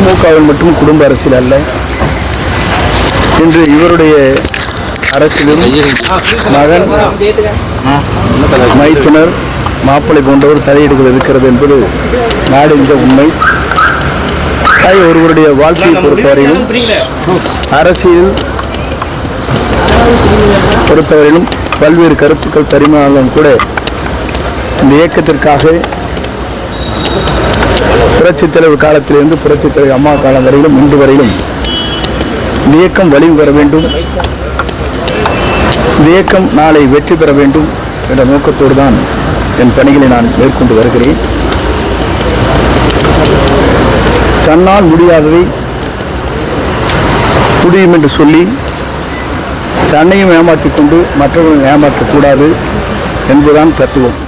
திமுகவில் மட்டும் குடும்ப அரசியல் அல்ல, இன்று இவருடைய அரசியலும் மகன், மைத்துனர், மாப்பிள்ளை போன்றவர் தலையீடுகள் இருக்கிறது என்பது நாடெஞ்ச உண்மை. ஒருவருடைய வாழ்க்கையை பொறுத்தவரையிலும், அரசியல் பொறுத்தவரையிலும் பல்வேறு கருத்துக்கள் பரிமாணங்களும் கூட இந்த இயக்கத்திற்காக புரட்சித் தலைவர் காலத்திலிருந்து புரட்சித் தலைவர் அம்மா காலம் வரையிலும் இன்று வரையிலும் இந்த இயக்கம் வலிவு பெற வேண்டும், இந்த இயக்கம் நாளை வெற்றி பெற வேண்டும் என்ற நோக்கத்தோடு தான் என் பணிகளை நான் மேற்கொண்டு வருகிறேன். தன்னால் முடியாததை முடியும் என்று சொல்லி தன்னையும் ஏமாற்றிக் கொண்டு மற்றவர்களும் ஏமாற்றக்கூடாது என்பதுதான் தத்துவம்.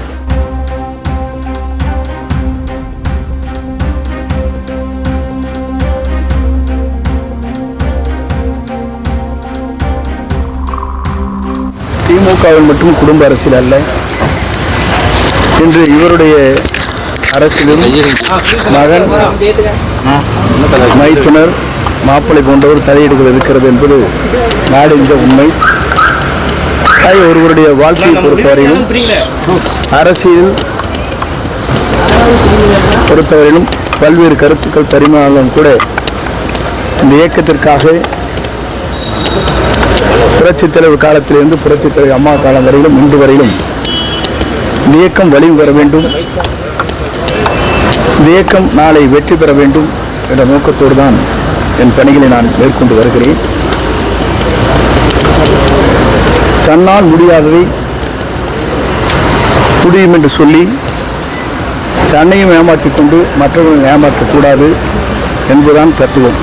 திமுகவில் மட்டும் குடும்ப அரசியல் அல்ல, இன்று இவருடைய அரசியலும் மகன், மைத்துனர், மாப்பிள்ளை போன்றவர் தலையீடுகள் இருக்கிறது என்பது நாடெஞ்ச உண்மை. ஒருவருடைய வாழ்க்கையை பொறுத்தவரையிலும், அரசியல் பொறுத்தவரையிலும் பல்வேறு கருத்துக்கள் பரிமாணங்களும் கூட இந்த இயக்கத்திற்காக புரட்சித் தலைவர் காலத்திலிருந்து புரட்சித் தலைவர் அம்மா காலம் வரையிலும் இன்று வரையிலும் இந்த இயக்கம் வலிவு பெற வேண்டும், இந்த இயக்கம் நாளை வெற்றி பெற வேண்டும் என்ற நோக்கத்தோடு தான் என் பணிகளை நான் மேற்கொண்டு வருகிறேன். தன்னால் முடியாததை முடியும் என்று சொல்லி தன்னையும் ஏமாற்றிக் கொண்டு மற்றவர்களும் ஏமாற்றக்கூடாது என்பதுதான் தத்துவம்.